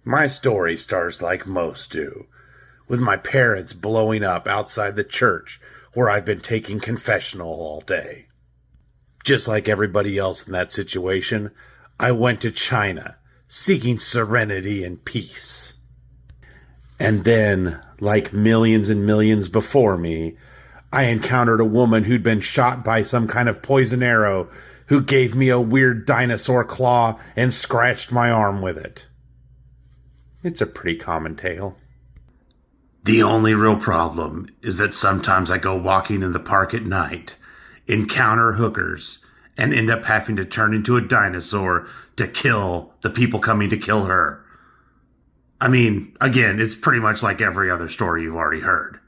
My story starts like most do, with my parents blowing up outside the church where I've been taking confessional all day. Just like everybody else in that situation, I went to China, seeking serenity and peace. And then, like millions and millions before me, I encountered a woman who'd been shot by some kind of poison arrow who gave me a weird dinosaur claw and scratched my arm with it. It's a pretty common tale. The only real problem is that sometimes I go walking in the park at night, encounter hookers, and end up having to turn into a dinosaur to kill the people coming to kill her. I mean, again, it's pretty much like every other story you've already heard.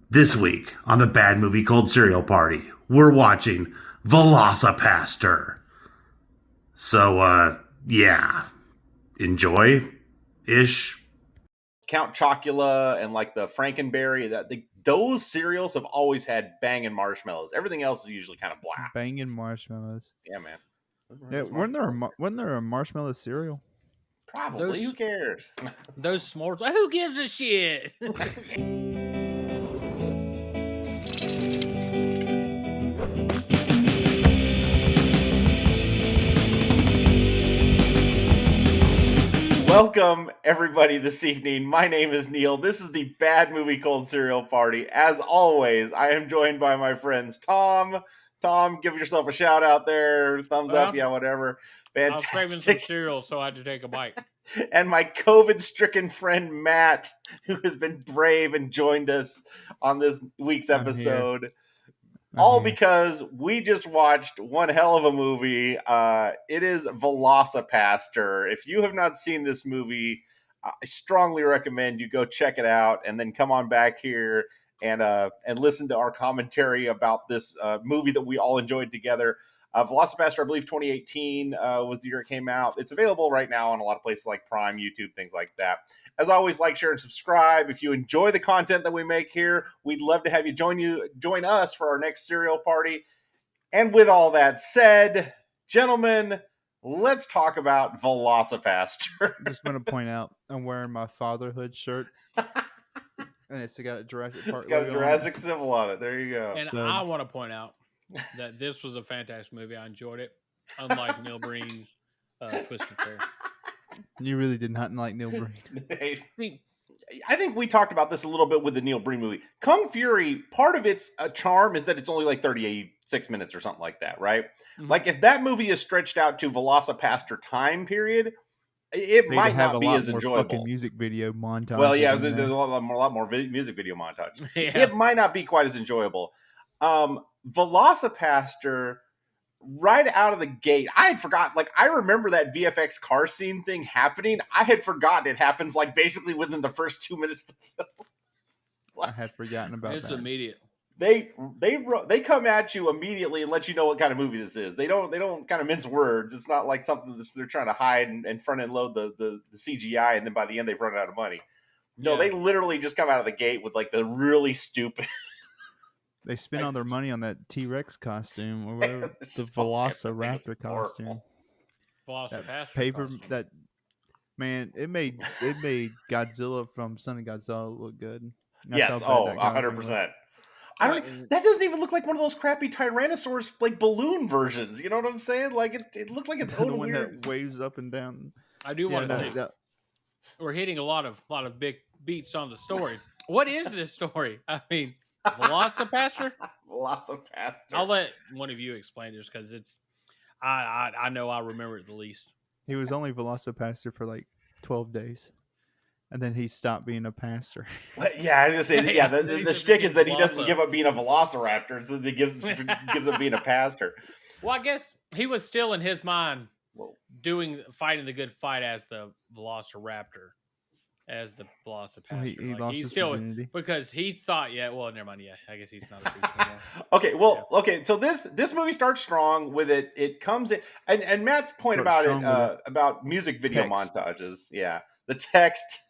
This week on the Bad Movie Cold Cereal Party, we're watching Velocipastor. So, yeah, enjoy-ish. Count Chocula and like the Frankenberry, those cereals have always had banging marshmallows. Everything else is usually kind of blah. Banging marshmallows. Yeah, man. Yeah, wasn't there a marshmallow cereal? Probably. Who cares? Those s'mores. Who gives a shit? Welcome, everybody, this evening. My name is Neal. This is the Bad Movie Cold Cereal Party. As always, I am joined by my friends Tom. Tom, give yourself a shout out there. Thumbs up, yeah, whatever. I was Fantastic. craving some cereal, so I had to take a bite. And my COVID-stricken friend Matt, who has been brave and joined us on this week's episode. All because we just watched one hell of a movie. It is Velocipastor. If you have not seen this movie, I strongly recommend you go check it out and then come on back here and listen to our commentary about this movie that we all enjoyed together. Velocipastor, I believe 2018 was the year it came out. It's available right now on a lot of places like Prime, YouTube, things like that. As always, like, share, and subscribe. If you enjoy the content that we make here, we'd love to have you join us for our next cereal party. And with all that said, gentlemen, let's talk about Velocipastor. Just want to point out, I'm wearing my fatherhood shirt. And it's got a Jurassic Park. It's got a Jurassic symbol on it. There you go. And I want to point out that this was a fantastic movie. I enjoyed it, unlike Neil Breen's Twisted Pair. You really did not like Neil Breen. I think we talked about this a little bit with the Neil Breen movie. Kung Fury, part of its charm is that it's only like 36 minutes or something like that, right? Mm-hmm. Like if that movie is stretched out to Velocipastor time period, it might not be as enjoyable. Music video montage. Well, yeah, there's a lot more music video montage. Yeah. It might not be quite as enjoyable. Velocipastor, right out of the gate, I had forgotten. Like, I remember that VFX car scene thing happening. I had forgotten it happens like basically within the first 2 minutes of the film. I had forgotten about that. It's immediate. They come at you immediately and let you know what kind of movie this is. They don't kind of mince words. It's not like something that they're trying to hide and front end load the CGI, and then by the end they've run out of money. No, They literally just come out of the gate with like the really stupid. They spent all their money on that T-Rex costume or whatever, the Velociraptor costume. Velocipastor paper costume. That man, it made Godzilla from Son of Godzilla look good. Yes, 100%. That doesn't even look like one of those crappy Tyrannosaurus like balloon versions. You know what I'm saying? Like it looked like its own one weird. That waves up and down. I do want to say we're hitting a lot of big beats on the story. What is this story? I mean, Velocipastor? Velocipastor. I'll let one of you explain this because it's I know I remember it the least. He was only Velocipastor for like 12 days. And then he stopped being a pastor. Yeah, I was gonna say, yeah. The shtick is that he doesn't give up being a velociraptor, so he gives up being a pastor. Well, I guess he was still in his mind fighting the good fight as the velociraptor, as the Velocipastor. He lost his virginity because he thought, never mind. Yeah, I guess he's not a priest anymore. Okay. So this movie starts strong with it. It comes in, and Matt's point about music video montages. Yeah, the text.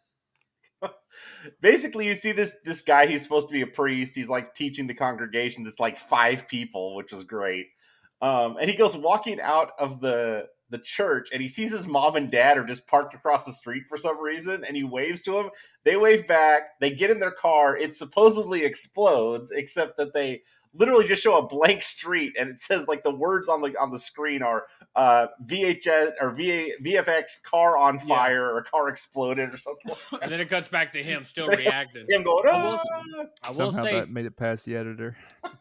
Basically, you see this guy. He's supposed to be a priest. He's like teaching the congregation. That's like 5 people, which was great. And he goes walking out of the the church, and he sees his mom and dad are just parked across the street for some reason, and he waves to them. They wave back. They get in their car. It supposedly explodes, except that they literally just show a blank street, and it says like the words on the screen are VHS or VFX car on fire or car exploded or something. Like and then it cuts back to him still reacting. Him going, I will Somehow say that made it past the editor.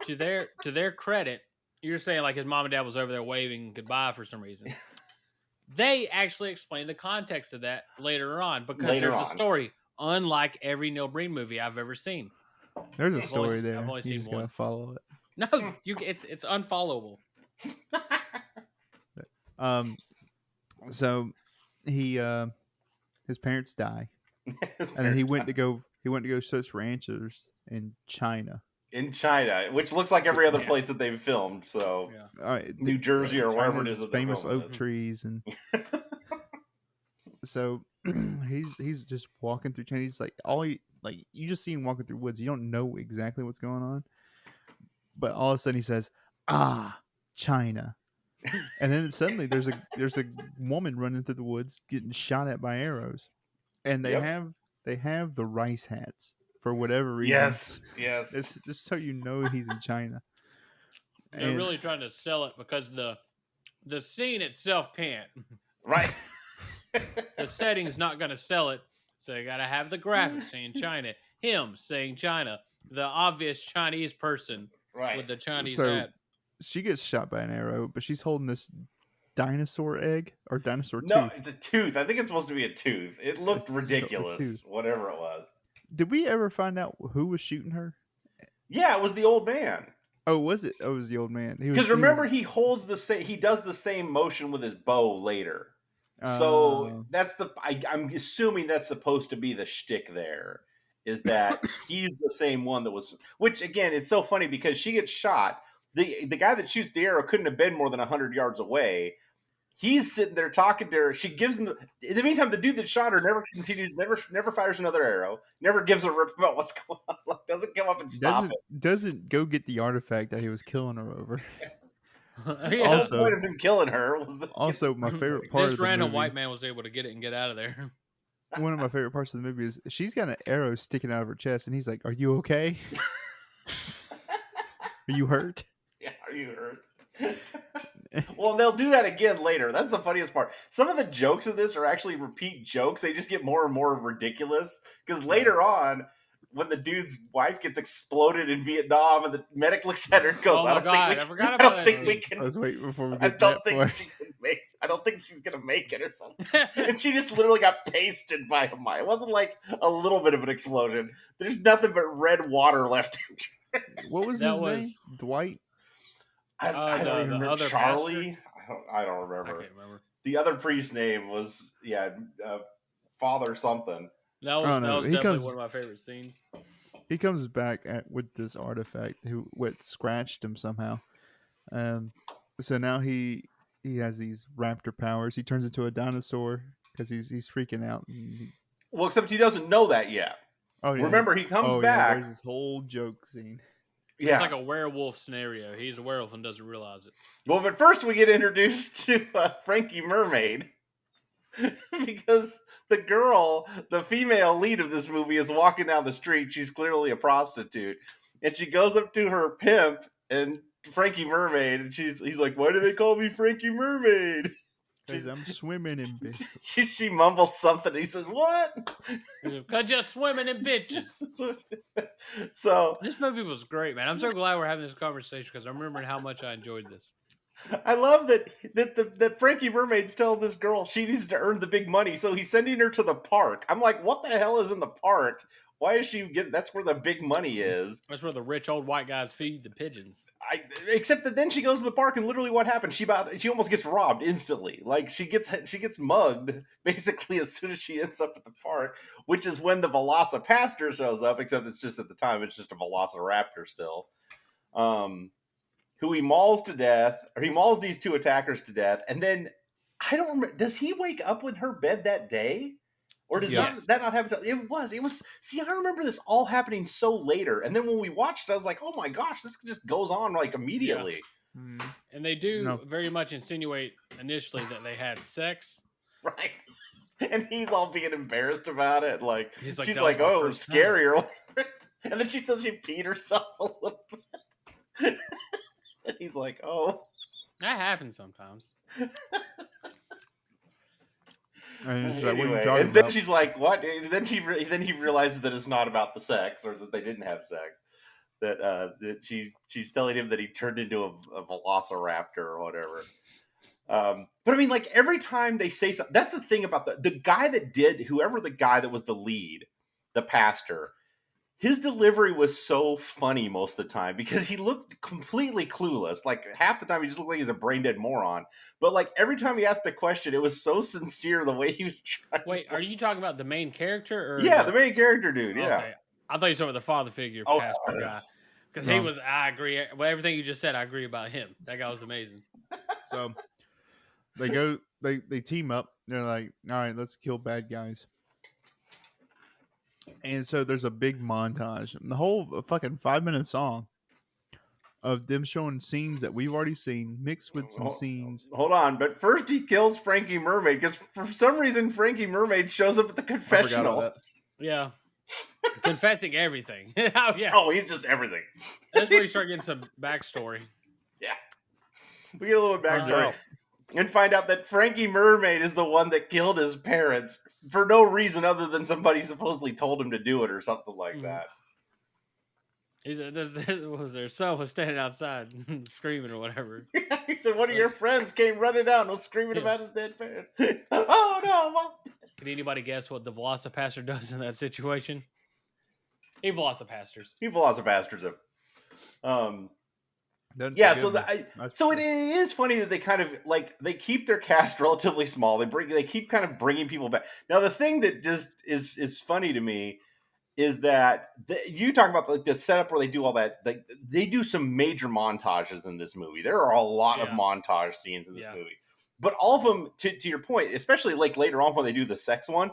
to their credit, you're saying like his mom and dad was over there waving goodbye for some reason. They actually explain the context of that later on because there's a story, unlike every Neil Breen movie I've ever seen. There's a story there. I've only You seen just one. gotta follow it. No, it's unfollowable. So he his parents die, and then he went to go search ranchers in China. In China, which looks like every other place that they've filmed. So New Jersey or wherever it is, that famous oak trees, and so he's just walking through China. He's like you just see him walking through woods. You don't know exactly what's going on, but all of a sudden he says, China. And then suddenly there's a woman running through the woods getting shot at by arrows, and they have the rice hats for whatever reason. Yes. It's just so you know he's in China. They're really trying to sell it because the scene itself can't. Right. The setting's not going to sell it, so you got to have the graphics saying China, him saying China, the obvious Chinese person with the Chinese hat. She gets shot by an arrow, but she's holding this dinosaur egg or dinosaur tooth. No, it's a tooth. I think it's supposed to be a tooth. It looked ridiculous, whatever it was. Did we ever find out who was shooting her? Yeah, it was the old man. Oh, was it? Oh, it was the old man. Because remember, he holds the same. He does the same motion with his bow later. So that's I'm assuming that's supposed to be the shtick. There is that he's the same one that was. Which again, it's so funny because she gets shot. The guy that shoots the arrow couldn't have been more than 100 yards away. He's sitting there talking to her. She gives him in the meantime, the dude that shot her never fires another arrow, never gives a rip about what's going on. Like, doesn't come up and stop it. Doesn't go get the artifact that he was killing her over. Also, the point of him killing her was my favorite part. This random white man was able to get it and get out of there. One of my favorite parts of the movie is she's got an arrow sticking out of her chest, and he's like, "Are you okay? Are you hurt?" Yeah, are you hurt? Well, they'll do that again later. That's the funniest part. Some of the jokes of this are actually repeat jokes. They just get more and more ridiculous. Because later on, when the dude's wife gets exploded in Vietnam and the medic looks at her and goes, I don't think we can. I was waiting before we I don't think she's going to make it or something. And she just literally got pasted by a mine. It wasn't like a little bit of an explosion. There's nothing but red water left. What was his name? Dwight? I don't even remember. Charlie? I don't remember. I can't remember. The other priest's name was, Father something. That was definitely one of my favorite scenes. He comes back with this artifact what scratched him somehow. So now he has these raptor powers. He turns into a dinosaur because he's freaking out. Well, except he doesn't know that yet. Oh, yeah. Remember, he comes back. There's this whole joke scene. Yeah. It's like a werewolf scenario. He's a werewolf and doesn't realize it. Well, but first we get introduced to Frankie Mermaid. Because the female lead of this movie is walking down the street. She's clearly a prostitute. And she goes up to her pimp and Frankie Mermaid. And he's like, why do they call me Frankie Mermaid? Because I'm swimming in bitches. She mumbles something. He says, what? Because you're swimming in bitches. So this movie was great, man. I'm so glad we're having this conversation because I'm remembering how much I enjoyed this. I love that Frankie Mermaid's telling this girl she needs to earn the big money, so he's sending her to the park. I'm like, what the hell is in the park? Why is she that's where the big money is? That's where the rich old white guys feed the pigeons. Except that then she goes to the park and literally what happens? She almost gets robbed instantly. Like she gets mugged basically as soon as she ends up at the park, which is when the Velocipastor shows up. Except it's just at the time it's just a Velociraptor still, who he mauls to death, or he mauls these two attackers to death, and then I don't remember. Does he wake up in her bed that day? Or does that not happen? It was. See, I remember this all happening so later. And then when we watched it, I was like, oh my gosh, this just goes on like immediately. And they do very much insinuate initially that they had sex. Right. And he's all being embarrassed about it. Like, he's like, she's like, oh, it was scary. Or whatever. And then she says she peed herself a little bit. And he's like, oh. That happens sometimes. And anyway, and then she's like, what? And then he realizes that it's not about the sex, or that they didn't have sex. That she's telling him that he turned into a velociraptor or whatever. But I mean, like, every time they say something, that's the thing about the guy that did, whoever the guy that was the lead, the pastor, his delivery was so funny most of the time because he looked completely clueless. Like, half the time he just looked like he's a brain dead moron. But like, every time he asked a question, it was so sincere the way he was trying. Wait, are you talking about the main character? Or the main character dude, yeah. Okay. I thought you were talking about the father figure pastor guy. Because he was, I agree. Well, everything you just said, I agree about him. That guy was amazing. So they team up. They're like, all right, let's kill bad guys. And so there's a big montage. And the whole fucking 5-minute song of them showing scenes that we've already seen mixed with some scenes. Hold on. But first he kills Frankie Mermaid because for some reason Frankie Mermaid shows up at the confessional. Yeah. Confessing everything. Oh, yeah. Oh, he's just everything. That's where you start getting some backstory. Yeah. We get a little bit backstory. And find out that Frankie Mermaid is the one that killed his parents for no reason other than somebody supposedly told him to do it or something like that. Their son was standing outside screaming or whatever. He said one of your friends came running down and was screaming about his dead parents. Oh, no, Mom. Can anybody guess what the Velocipastor does in that situation? He Velocipastors. He Velocipastors him. So it is funny that they kind of like they keep their cast relatively small. They keep kind of bringing people back. Now the thing that just is funny to me is that you talk about like the setup where they do all that. Like they do some major montages in this movie. There are a lot of montage scenes in this movie, but all of them, to your point, especially like later on when they do the sex one,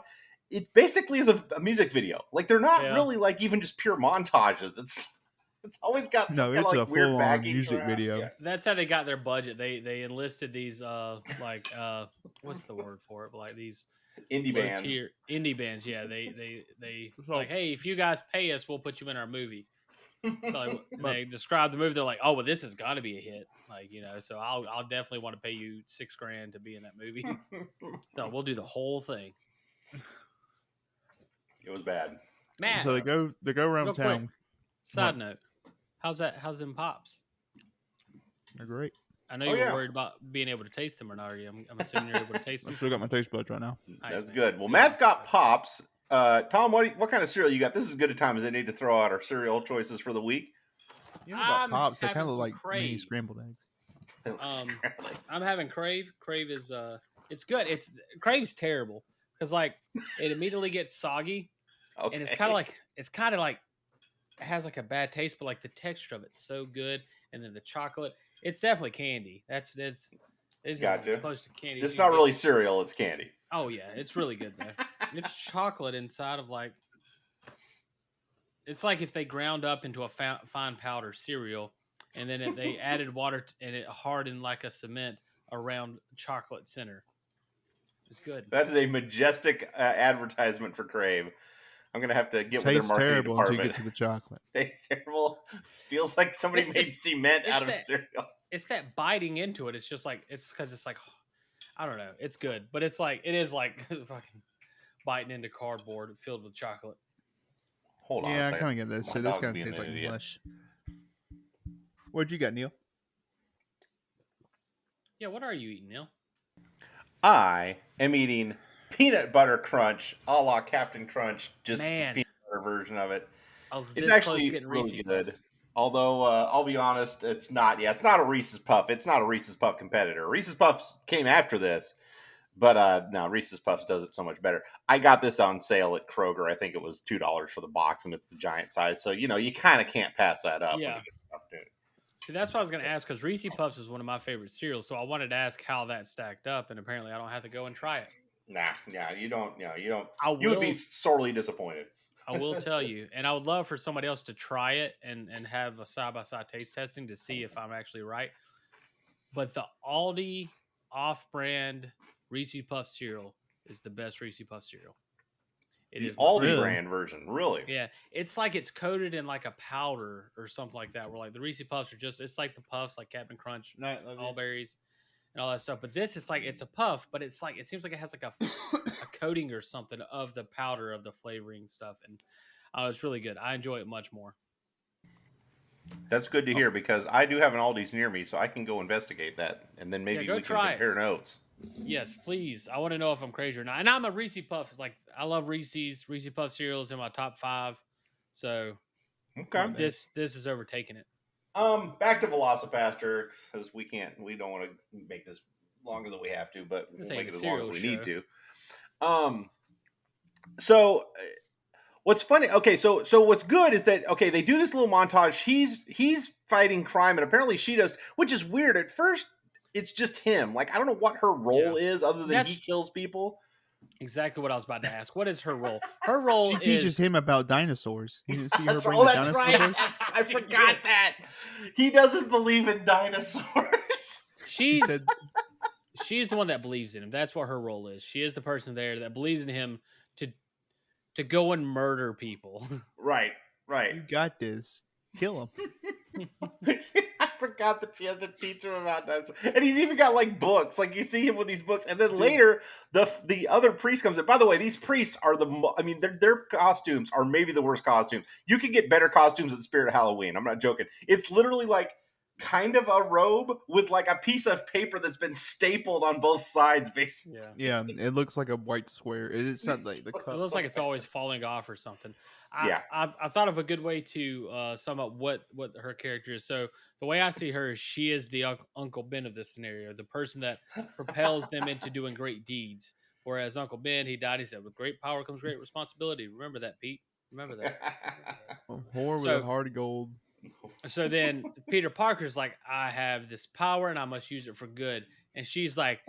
it basically is a music video. Like they're not really like even just pure montages. It's always got some kind of like weird backing music video. Yeah. That's how they got their budget. They enlisted these what's the word for it? But like these indie bands. Indie bands, yeah. They like, hey, if you guys pay us, we'll put you in our movie. So they describe the movie. They're like, oh, well, this has got to be a hit. Like, you know, so I'll definitely want to pay you $6,000 to be in that movie. So we'll do the whole thing. It was bad. Matt. So they go around town. Quick, side note. How's them pops? They're great. I know you were worried about being able to taste them or not. Are you? I'm assuming you're able to taste them. I still got my taste buds right now. Nice, that's good. Well, Matt's got pops. Tom, what kind of cereal you got? This is as good a time as they need to throw out our cereal choices for the week. You know about pops? They kind of look like mini scrambled eggs. I'm having Crave. Crave is it's good. Crave's terrible because like it immediately gets soggy, and it's kind of like it has like a bad taste, but like the texture of it's so good, and then the chocolate, it's definitely candy. It's close to candy. It's not really cereal; it's candy. Oh yeah, it's really good though. It's chocolate inside of like, it's like if they ground up into a fine powder cereal, and then they added water and it hardened like a cement around chocolate center. It's good. That's a majestic advertisement for Crave. I'm gonna have to get with their marketing terrible department. Until you get to the chocolate. Tastes terrible. Feels like somebody made cement out of cereal. It's that biting into it. It's just like it's because it's like I don't know. It's good, but it is like fucking biting into cardboard filled with chocolate. Hold on. Yeah, I kind of get this. So this kind of tastes like mush. What'd you got, Neil? Yeah, what are you eating, Neil? I am eating peanut butter crunch, a la Captain Crunch, just peanut butter version of it. It's actually really good. Although I'll be honest, it's not. Yeah, it's not a Reese's Puff. It's not a Reese's Puff competitor. Reese's Puffs came after this, but no, Reese's Puffs does it so much better. I got this on sale at Kroger. I think it was $2 for the box, and it's the giant size. So you kind of can't pass that up. Yeah. See, that's what I was going to ask because Reese's Puffs is one of my favorite cereals. So I wanted to ask how that stacked up, and apparently I don't have to go and try it. Nah, you don't. You would be sorely disappointed. I will tell you, and I would love for somebody else to try it and have a side-by-side taste testing to see if I'm actually right. but the Aldi off-brand Reese's Puff cereal is the best Reese's Puff cereal. It The is Aldi brand version, really? Yeah, it's like it's coated in like a powder or something like that. Where like the Reese's Puffs are just, it's like the Puffs, like Captain Crunch, all berries, and all that stuff. But this is like it's a puff, but it's like it seems like it has like a coating or something of the powder of the flavoring stuff, and it's really good. I enjoy it much more. That's good to hear because I do have an Aldi's near me, so I can go investigate that, and then maybe we can compare notes. Yes, please. I want to know if I'm crazy or not. And I'm a Reese's Puffs. Like I love Reese's Puff cereals in my top 5. So okay, this is overtaking it. Back to Velocipastor because we don't want to make this longer than we have to, but we'll make it as long as we need to. So what's funny? Okay, so what's good is that they do this little montage. He's fighting crime, and apparently she does, which is weird. At first, it's just him. Like I don't know what her role is, other than he kills people. Exactly what I was about to ask. What is her role? Her role she teaches him about dinosaurs. You didn't see her bring the dinosaurs? Right. I forgot that. He doesn't believe in dinosaurs. She's the one that believes in him. That's what her role is. She is the person there that believes in him to go and murder people. Right. You got this. Kill him. I forgot that she has to teach him about dinosaurs. And he's even got like books. Like you see him with these books. And then later the other priest comes in. By the way, these priests are their costumes are maybe the worst costumes. You can get better costumes at Spirit of Halloween. I'm not joking. It's literally like kind of a robe with like a piece of paper that's been stapled on both sides, basically. Yeah, it looks like a white square. It's not like the cup. It looks like it's always falling off or something. I thought of a good way to sum up what her character is. So the way I see her is she is the Uncle Ben of this scenario, the person that propels them into doing great deeds. Whereas Uncle Ben, he died. He said, "With great power comes great responsibility." Remember that, Pete. Remember that. A whore with a heart of gold. So then Peter Parker's like, I have this power and I must use it for good. And she's like,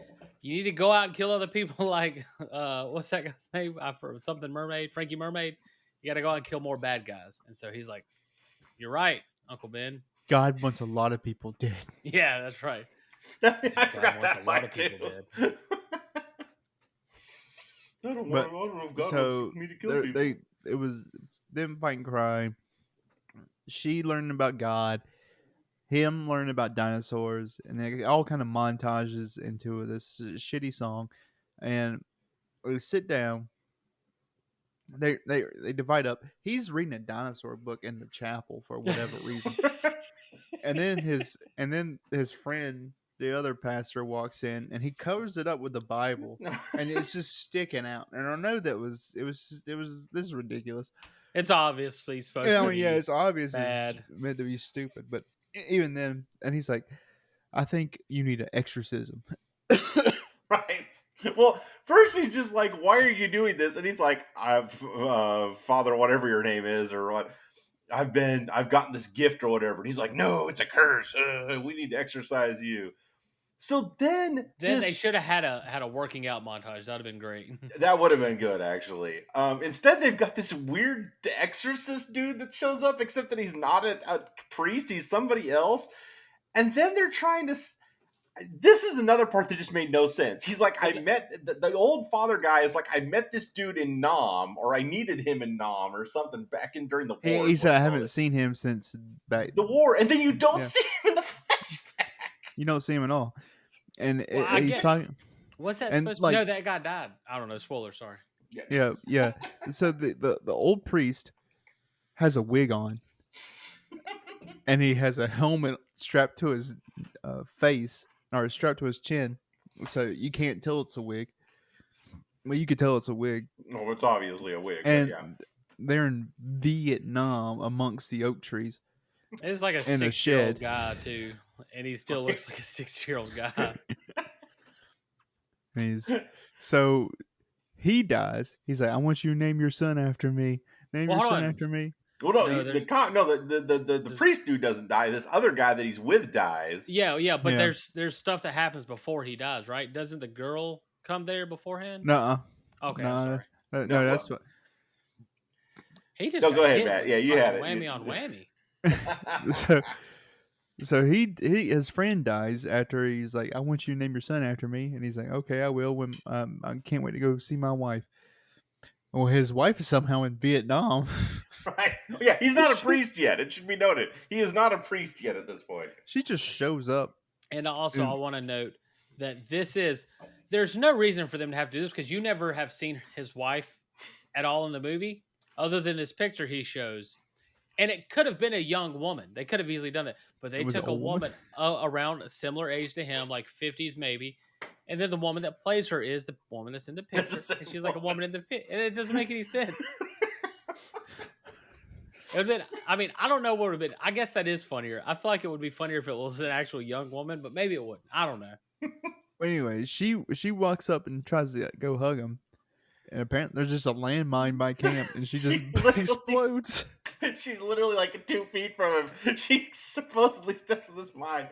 you need to go out and kill other people like, what's that guy's name? Something Mermaid, Frankie Mermaid. You got to go out and kill more bad guys. And so he's like, you're right, Uncle Ben. God wants a lot of people dead. Yeah, that's right. I forgot that a lot of people dead. I don't know if God wants me to kill people. It was them fighting crime. She learning about God, him learning about dinosaurs, and it all kind of montages into this shitty song. And we sit down. They divide up. He's reading a dinosaur book in the chapel for whatever reason. and then his friend, the other pastor, walks in and he covers it up with the Bible, and it's just sticking out. And I know this is ridiculous. It's obviously supposed to be it's obvious bad. It's meant to be stupid, but even then, and he's like, I think you need an exorcism. Right. Well, first he's just like, why are you doing this? And he's like, I've Father, whatever your name is, or what, I've gotten this gift or whatever. And he's like, no, it's a curse. We need to exorcise you. So then they should have had a working out montage. That'd have been great. That would have been good, actually. Instead, they've got this weird exorcist dude that shows up, except that he's not a priest. He's somebody else. And then they're trying to... This is another part that just made no sense. He's like, I met... The old father guy is like, I met this dude in Nam, or I needed him in Nam, or something back during the war. He said, I haven't seen him since back... the war. And then you don't see him in the flashback. You don't see him at all. And he's talking... What's that supposed to be? No, that guy died. I don't know. Spoiler, sorry. Yeah. So the old priest has a wig on. And he has a helmet strapped to his face, or strapped to his chin. So you can't tell it's a wig. Well, you could tell it's a wig. No, it's obviously a wig. And they're in Vietnam amongst the oak trees. It's like a 6-year-old guy, too. And he still looks like a 6-year-old guy. So he dies. He's like, I want you to name your son after me. Name your son after me. Well, the priest dude doesn't die. This other guy that he's with dies. Yeah, but there's stuff that happens before he dies, right? Doesn't the girl come there beforehand? Nuh-uh. Okay, I'm sorry. No, that's what. He just go ahead, Matt. Yeah, you had it. Whammy on whammy. So his friend dies after he's like, I want you to name your son after me, and he's like, okay, I will. When I can't wait to go see my wife. Well, his wife is somehow in Vietnam. Right? Yeah, he's not a priest yet. It should be noted. He is not a priest yet at this point. She just shows up. And also, I want to note that there's no reason for them to have to do this because you never have seen his wife at all in the movie, other than this picture he shows. And it could have been a young woman. They could have easily done that. But they took a woman around a similar age to him, like 50s maybe. And then the woman that plays her is the woman that's in the picture. And she's like a woman in the fit. And it doesn't make any sense. It would have been, I mean, I don't know what would have been. I guess that is funnier. I feel like it would be funnier if it was an actual young woman, but maybe it wouldn't. I don't know. But anyway, she walks up and tries to go hug him. And apparently there's just a landmine by camp, and she just explodes. She's literally like 2 feet from him. She supposedly steps in this mine.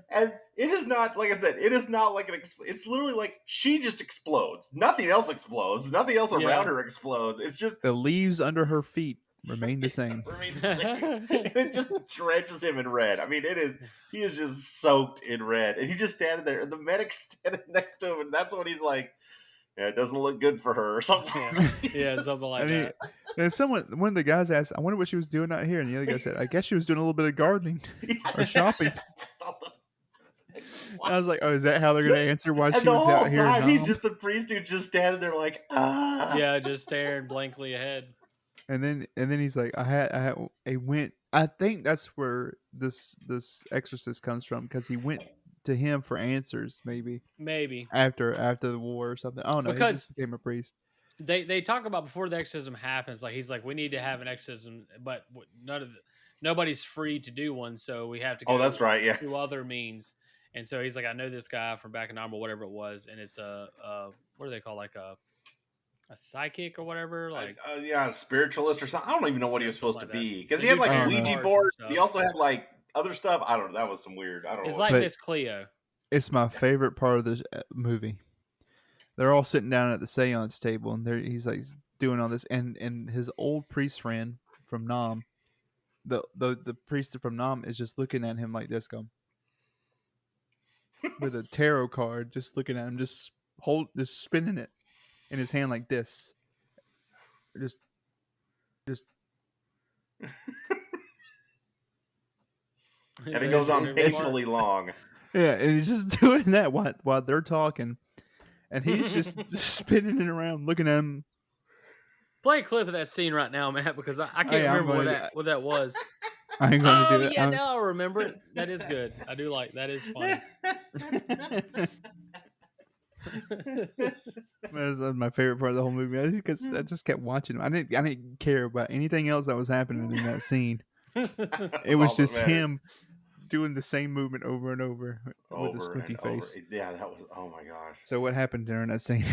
And it is not, like I said, it is not like it's literally like she just explodes. Nothing else explodes. Nothing else around her explodes. It's just the leaves under her feet remain the same. And it just drenches him in red. I mean, he is just soaked in red. And he's just standing there, and the medic's standing next to him, and that's when he's like, yeah, it doesn't look good for her or something. Yeah, something like that. And one of the guys asked, I wonder what she was doing out here. And the other guy said, I guess she was doing a little bit of gardening or shopping. I was like, oh, is that how they're going to answer why she was out here? And he's just the priest who's just standing there like, ah. Yeah, just staring blankly ahead. And then he's like, I think that's where this exorcist comes from, because he went to him for answers, maybe after the war or something. I don't know. Because he just became a priest. They talk about before the exorcism happens, like he's like, we need to have an exorcism, but nobody's free to do one, so we have to go that's right, yeah, through other means. And so he's like, I know this guy from back in Arm or whatever it was, and it's a what do they call, like a psychic or whatever, like a spiritualist or something. I don't even know what he was supposed to be, because he had like a Ouija board. He also had like other stuff. I don't know. That was some weird. I don't know. It's like Miss Cleo. It's my favorite part of this movie. They're all sitting down at the seance table, and he's like doing all this, and his old priest friend from Nam, the priest from Nam is just looking at him like this, with a tarot card, just looking at him, just spinning it in his hand like this, just. And it goes on peacefully long. Yeah, and he's just doing that while they're talking, and he's just spinning it around, looking at him. Play a clip of that scene right now, Matt, because I can't remember what that was. I ain't going to do it. Yeah, now I remember it. That is good. I do like that. Is funny. That's my favorite part of the whole movie, because I just kept watching him. I didn't care about anything else that was happening in that scene. It was just him doing the same movement over and over with a squinty face. Yeah, that was, oh my gosh. So what happened during that scene?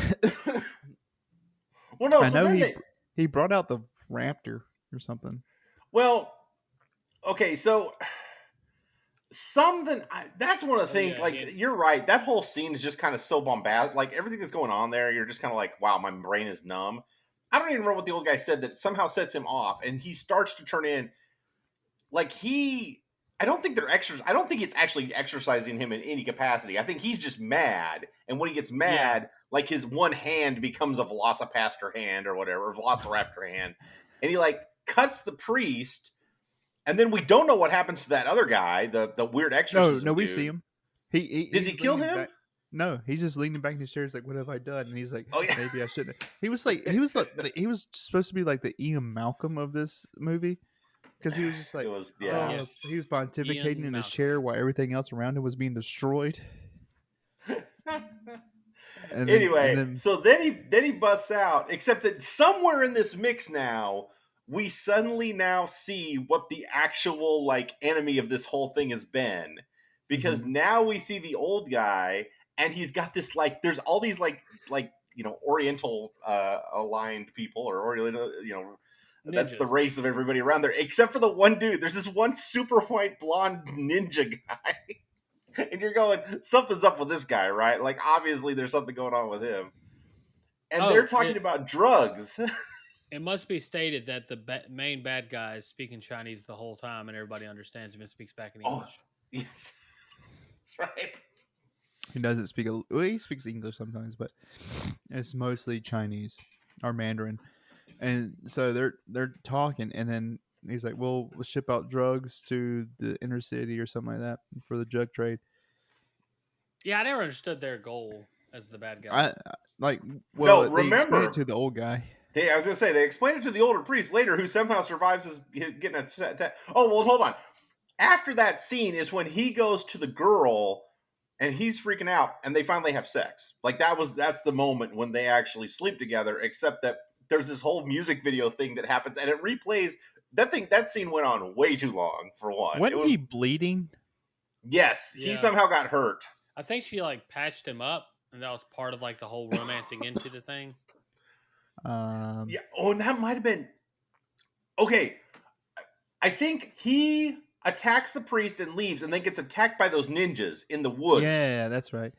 Well, no, I know he brought out the raptor or something. Well, okay, so that's one of the things, you're right, that whole scene is just kind of so bombastic. Like, everything that's going on there, you're just kind of like, wow, my brain is numb. I don't even remember what the old guy said that somehow sets him off, and he starts to turn in, like, I don't think it's actually exercising him in any capacity. I think he's just mad, and when he gets mad, like, his one hand becomes a Velocipastor hand or whatever, Velociraptor hand, and he like cuts the priest, and then we don't know what happens to that other guy, the weird exorcist. No, we see him. Does he kill him? No, he's just leaning back in his chair. He's like, "What have I done?" And he's like, "Oh yeah, maybe I shouldn't." He was supposed to be like the Ian Malcolm of this movie. Because he was just like, he was pontificating in his chair while everything else around him was being destroyed. So then he busts out. Except that somewhere in this mix now, we suddenly now see what the actual like enemy of this whole thing has been, because now we see the old guy, and he's got this like, there's all these like Oriental aligned people, or Oriental, ninjas. That's the race of everybody around there, except for the one dude. There's this one super white blonde ninja guy. And you're going, something's up with this guy, right? Like, obviously there's something going on with him. And they're talking about drugs. It must be stated that the main bad guy is speaking Chinese the whole time, and everybody understands him and speaks back in English. Yes, that's right. He doesn't speak. Well, he speaks English sometimes, but it's mostly Chinese or Mandarin. And so they're talking, and then he's like, "We'll ship out drugs to the inner city or something like that for the drug trade." Yeah, I never understood their goal as the bad I guys. like. No, Well, they remember- explain it to the old guy. I was gonna say they explained it to the older priest later, who somehow survives his getting attacked. Oh well, hold on. After that scene is when he goes to the girl, and he's freaking out, and they finally have sex. Like that's the moment when they actually sleep together. Except that there's this whole music video thing that happens, and it replays. That scene went on way too long for one. Wasn't he bleeding? Yes, Yeah. he somehow got hurt. I think she like patched him up, and that was part of like the whole romancing into the thing. Yeah. Oh, and that might have been. Okay, I think he attacks the priest and leaves, and then gets attacked by those ninjas in the woods. Yeah, that's right.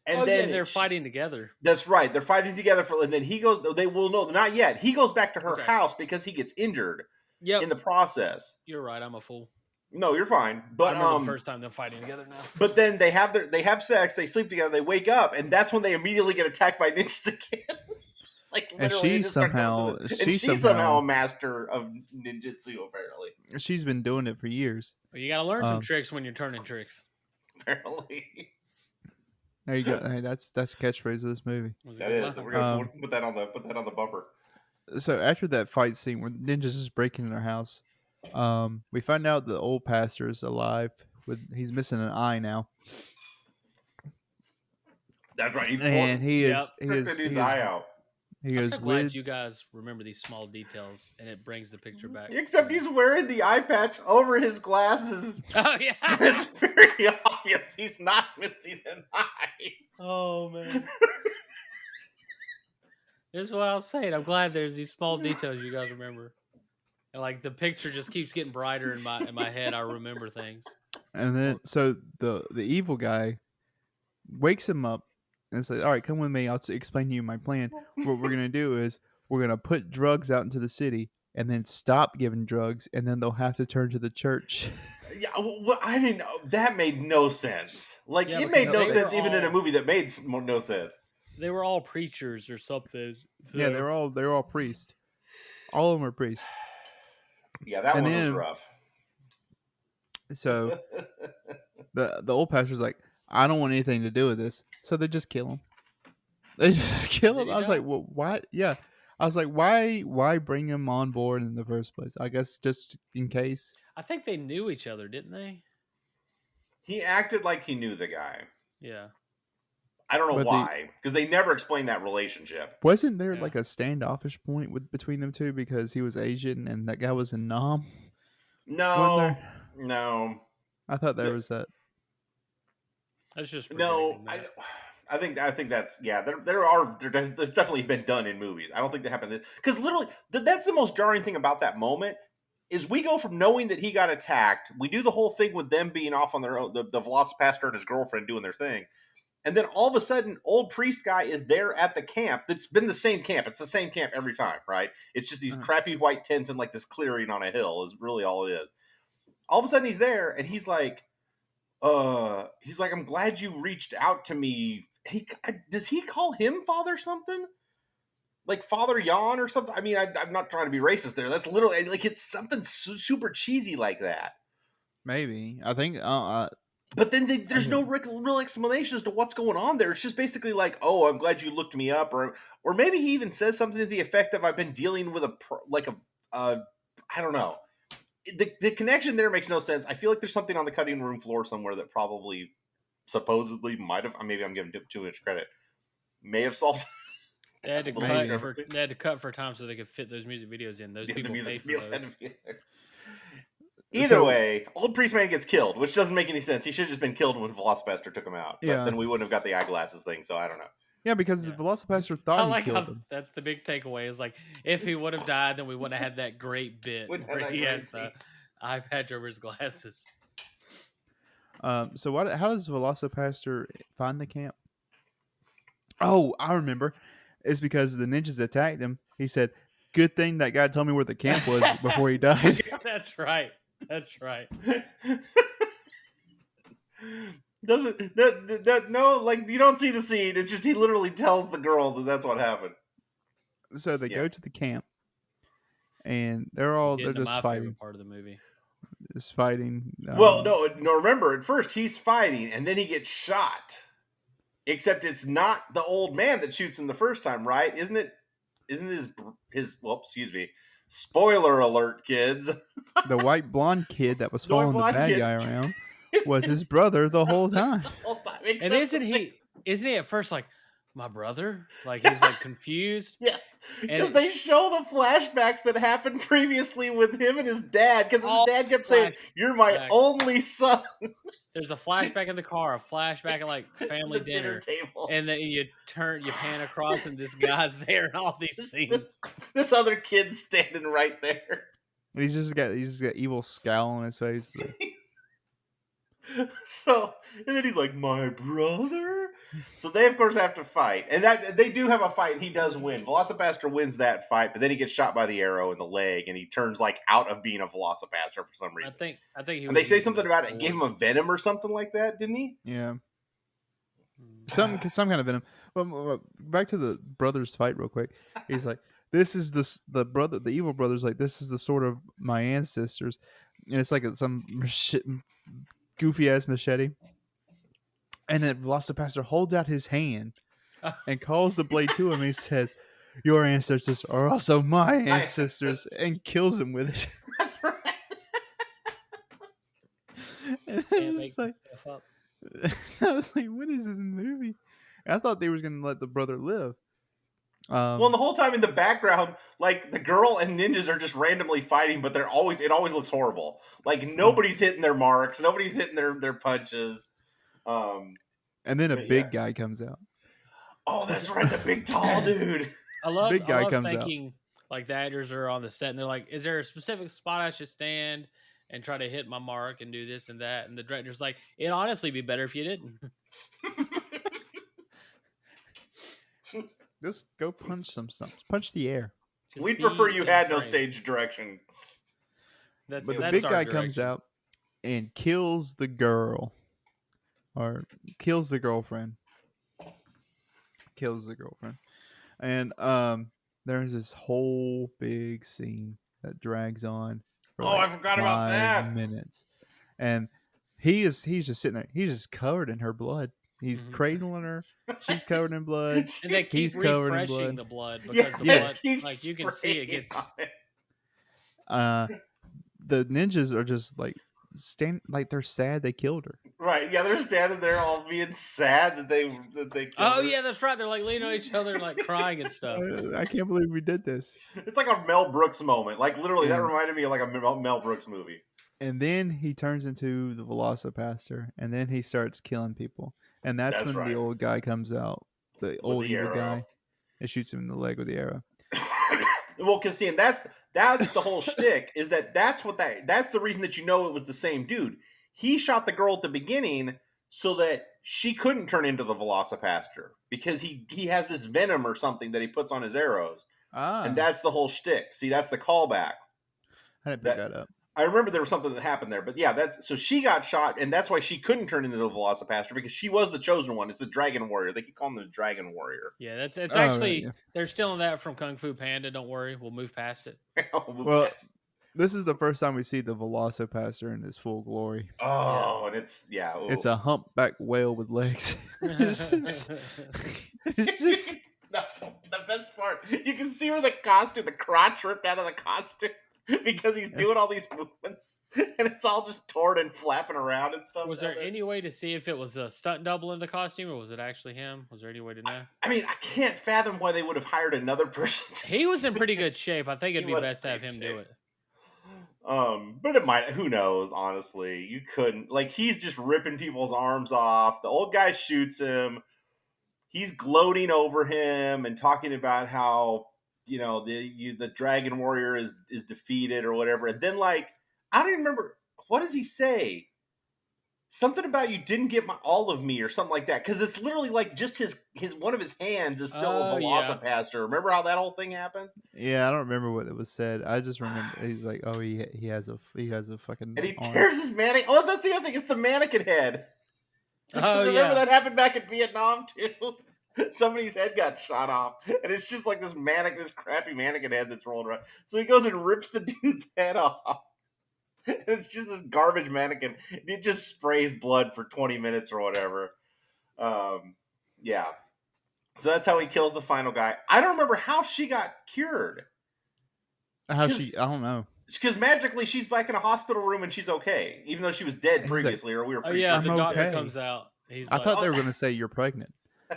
And then they're fighting together. That's right. They're fighting together and then he goes. They will know. Not yet. He goes back to her Okay. house because he gets injured Yep. in the process. You're right. I'm a fool. No, you're fine. But I remember the first time they're fighting together now. But then they have sex. They sleep together. They wake up, and that's when they immediately get attacked by ninjas again. Like And literally, they she's just start somehow going through it. And she's somehow a master of ninjutsu. Apparently, she's been doing it for years. Well, you got to learn some tricks when you're turning tricks. apparently. There you go. Hey, that's catchphrase of this movie. That is. We're gonna put that on the bumper. So after that fight scene where ninjas is breaking in their house, we find out the old pastor is alive. He's missing an eye now, That's right. and he took the dude's eye out. He I'm goes so glad with. you guys remember these small details, and it brings the picture back. Except he's wearing the eye patch over his glasses. Oh yeah, It's very obvious he's not missing an eye. oh man. This is what I was saying. I'm glad there's these small details you guys remember, and like the picture just keeps getting brighter in my head. I remember things. And then so the evil guy wakes him up and says, "All right, come with me. I'll explain to you my plan. What we're gonna do is we're gonna put drugs out into the city, and then stop giving drugs, and then they'll have to turn to the church." Yeah, well, I didn't know. That made no sense. Like, Yeah, it made no because sense they even were in a all- movie that made no sense. They were all preachers or something. Yeah, they're all priests. All of them are priests. Yeah, that And one was then- rough. So the old pastor's like, "I don't want anything to do with this," so they just kill him. They just kill Did him. he I was die? like, "Well, why?" Yeah, I was like, "Why bring him on board in the first place?" I guess just in case. I think they knew each other, didn't they? He acted like he knew the guy. Yeah. I don't know But why, because they never explained that relationship. Wasn't there Yeah. like a standoffish point between them two because he was Asian and that guy was a Nam? No, Wasn't no, I thought there was that. That's just no. predicting that. I think that's there's definitely been done in movies. I don't think that happened because literally that's the most jarring thing about that moment is we go from knowing that he got attacked. We do the whole thing with them being off on their own, the Velocipastor and his girlfriend doing their thing. And then all of a sudden, old priest guy is there at the camp. That's been the same camp. It's the same camp every time, right? It's just these crappy white tents and like this clearing on a hill is really all it is. All of a sudden, he's there and he's like, I'm glad you reached out to me. Does he call him Father something? Like Father Jan or something? I mean, I'm not trying to be racist there. That's literally like it's something super cheesy like that. Maybe I think. But then there's no real explanation as to what's going on there. It's just basically like, oh, I'm glad you looked me up, or maybe he even says something to the effect of, I've been dealing with I don't know. The connection there makes no sense. I feel like there's something on the cutting room floor somewhere that probably, supposedly, might have. Maybe I'm giving too much credit. May have solved. They had to Maybe. cut for time so they could fit those music videos in. Those The people music paid for videos had those. to be there. Either way, old priest man gets killed, which doesn't make any sense. He should have just been killed when Velocipastor took him out. But Yeah. then we wouldn't have got the eyeglasses thing, so I don't know. Yeah, because the Velocipastor thought I he like killed how him. that's the big takeaway. Is like if he would have died, then we wouldn't have had that great bit Wouldn't have where that he great has scene. eye patch over his glasses. So how does Velocipastor find the camp? Oh, I remember. It's because the ninjas attacked him. He said, "Good thing that guy told me where the camp was before he died." That's right. That's right. No, like you don't see the scene. It's just he literally tells the girl that that's what happened. So they go to the camp, and they're just my fighting. favorite part of the movie. Just fighting. Well, no. Remember, at first he's fighting, and then he gets shot. Except it's not the old man that shoots him the first time, right? Isn't it? Isn't his? Well, excuse me. Spoiler alert, kids. The white blonde kid that was following the bad guy around was his brother the whole time. And isn't he at first like, my brother? Like he's like confused. Yes, because they show the flashbacks that happened previously with him and his dad. Because his dad kept saying, "You're my only son." There's a flashback in the car, a flashback at like family dinner table, and then you pan across, and this guy's there in all these scenes. This other kid's standing right there. And he's just got evil scowl on his face. So, and then he's like, "My brother." So they of course have to fight, and that they do have a fight, and he does win. Velocipastor wins that fight, but then he gets shot by the arrow in the leg, and he turns like out of being a Velocipastor for some reason. I think. And they say something about it. Gave him a venom or something like that, didn't he? Yeah. Some kind of venom. Well, back to the brothers fight real quick. He's like, "This is the evil brother's like, this is the sword of my ancestors," and it's like some goofy ass machete. And then Velocipastor holds out his hand and calls the blade to him. And he says, "Your ancestors are also my ancestors," and kills him with it. That's right. And I was like, what is this movie? And I thought they was going to let the brother live. Well, the whole time in the background, like the girl and ninjas are just randomly fighting, but it always looks horrible. Like nobody's hitting their marks, nobody's hitting their punches. And then a big guy comes out. Oh, that's right, the big tall dude. I love thinking like the actors are on the set and they're like, "Is there a specific spot I should stand and try to hit my mark and do this and that?" And the director's like, "It'd honestly be better if you didn't." Just go punch punch the air. We'd prefer you had no stage direction. But the big guy comes out and kills the girl. Or kills the girlfriend. And there's this whole big scene that drags on for I forgot about that. 5 minutes. And he's just sitting there. He's just covered in her blood. He's cradling her. She's covered in blood. And they keep refreshing the blood because the blood, like you can see it gets. The ninjas are just like they're sad they killed her. Right? Yeah, they're standing there all being sad that they killed her. Yeah, that's right. They're like leaning on each other, like crying and stuff. I can't believe we did this. It's like a Mel Brooks moment. Like literally, that reminded me of like a Mel Brooks movie. And then he turns into the Velocipastor, and then he starts killing people. And that's when the old guy comes out, the old evil guy, and shoots him in the leg with the arrow. Well, because and that's the whole shtick. Is that's the reason that you know it was the same dude. He shot the girl at the beginning so that she couldn't turn into the Velocipastor because he has this venom or something that he puts on his arrows, and that's the whole shtick. See, that's the callback. I didn't pick that up. I remember there was something that happened there, but yeah, so she got shot, and that's why she couldn't turn into the Velocipastor because she was the chosen one. It's the Dragon Warrior. They keep calling him the Dragon Warrior. Yeah, it's actually they're stealing that from Kung Fu Panda. Don't worry, we'll move past it. This is the first time we see the Velocipastor in his full glory. Oh, and it's it's a humpback whale with legs. it's just no, the best part. You can see where the crotch ripped out of the costume. Because he's doing all these movements, and it's all just torn and flapping around and stuff. Was there any way to see if it was a stunt double in the costume, or was it actually him? Was there any way to know? I mean, I can't fathom why they would have hired another person. He was in pretty good shape. I think it'd be best to have him do it. But it might. Who knows? Honestly, you couldn't. Like, he's just ripping people's arms off. The old guy shoots him. He's gloating over him and talking about how. The Dragon Warrior is defeated or whatever. And then, like, I don't even remember. What does he say? Something about you didn't get all of me or something like that. Because it's literally like just his one of his hands is still a Velocipastor. Yeah. Remember how that whole thing happens? Yeah, I don't remember what it was said. I just remember he's like, he has a fucking and he arm. tears his mannequin. Oh, that's the other thing. It's the mannequin head. Because remember that happened back in Vietnam too. Somebody's head got shot off, and it's just like this crappy mannequin head that's rolled around. So he goes and rips the dude's head off. And it's just this garbage mannequin. It just sprays blood for 20 minutes or whatever. Yeah. So that's how he kills the final guy. I don't remember how she got cured. I don't know. Because magically she's back in a hospital room and she's okay, even though she was dead previously, or we were pretty sure. The doctor comes out. I thought they were going to say you're pregnant.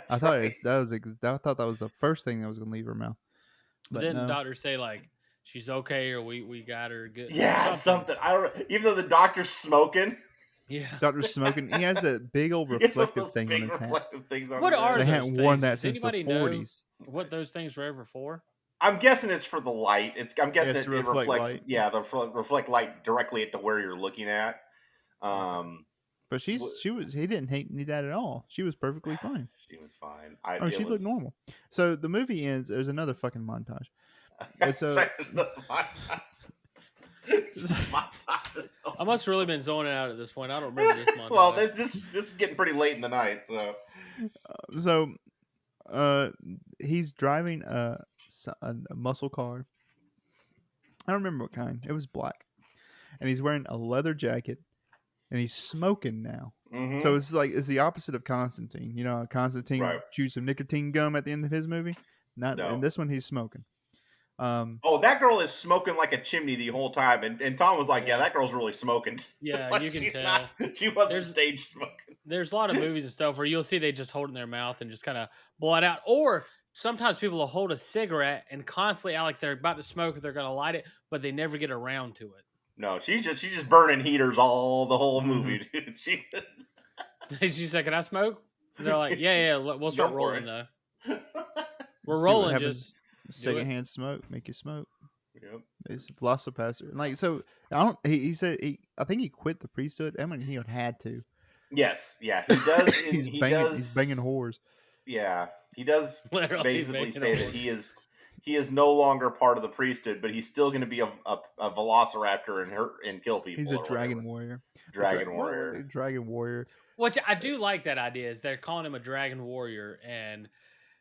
I thought that was the first thing that was going to leave her mouth. But didn't the doctor say like she's okay, or we got her good? Yeah, something. I don't know. Even though the doctor's smoking. Yeah, doctor's smoking. He has a big old reflective thing on his hat. What are they those haven't worn that since the 40s. What those things were ever for? I'm guessing it's for the light. I'm guessing it reflects light. Yeah, the reflect light directly into where you're looking at. But he didn't need that at all. She was perfectly fine. She was fine. She looked normal. So the movie ends. There's another fucking montage. So there's another montage. I must have really been zoning out at this point. I don't remember this montage. Well, this is getting pretty late in the night, so. He's driving a muscle car. I don't remember what kind. It was black, and he's wearing a leather jacket, and he's smoking now. Mm-hmm. So it's the opposite of Constantine. You know, Constantine chewed some nicotine gum at the end of his movie. In this one, he's smoking. That girl is smoking like a chimney the whole time, and Tom was like, "Yeah, that girl's really smoking." Yeah, like, you can tell. She wasn't stage smoking. There's a lot of movies and stuff where you'll see they just hold it in their mouth and just kind of blow it out, or sometimes people will hold a cigarette and constantly act like they're about to smoke or they're going to light it, but they never get around to it. No, she's just burning heaters the whole movie, dude. She's like, "Can I smoke?" And they're like, "Yeah, we'll start rolling though." We're rolling, just secondhand smoke, make you smoke. Yep. It's Velocipastor. Like, so he said I think he quit the priesthood. I mean, he had to. Yes, yeah, he does. He's banging whores. Yeah, he does basically say that he is no longer part of the priesthood, but he's still going to be a velociraptor and kill people. He's a dragon warrior. Dragon warrior. Dragon warrior. Which I do like that idea. Is they're calling him a dragon warrior, and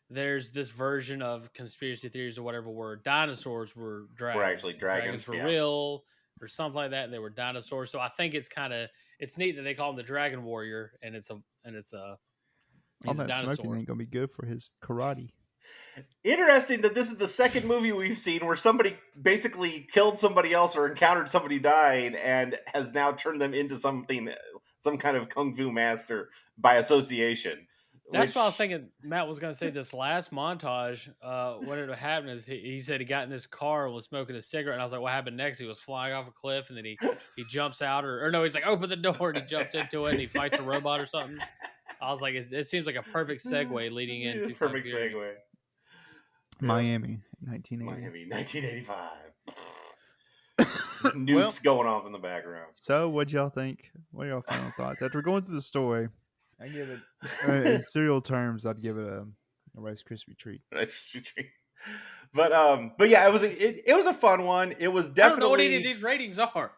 there's this version of conspiracy theories or whatever where dinosaurs were dragons. Were actually dragons were real or something like that, and they were dinosaurs. So I think it's neat that they call him the dragon warrior, and it's a all that smoking ain't gonna be good for his karate. Interesting that this is the second movie we've seen where somebody basically killed somebody else or encountered somebody dying and has now turned them into some kind of kung fu master by association. That's what I was thinking. Matt was going to say this last montage. What ended up happening is he said he got in his car and was smoking a cigarette. And I was like, what happened next? He was flying off a cliff and then he jumps out or no, he's like, open the door and he jumps into it and he fights a robot or something. I was like, it seems like a perfect segue leading into perfect segue. Miami, 1980. Miami, 1985. Nukes going off in the background. So, what'd y'all think? What are y'all final thoughts? After going through the story, I give it, in cereal terms, I'd give it a Rice Krispie treat. Rice Krispie treat. But yeah, it was a fun one. It was definitely. I don't know what any of these ratings are.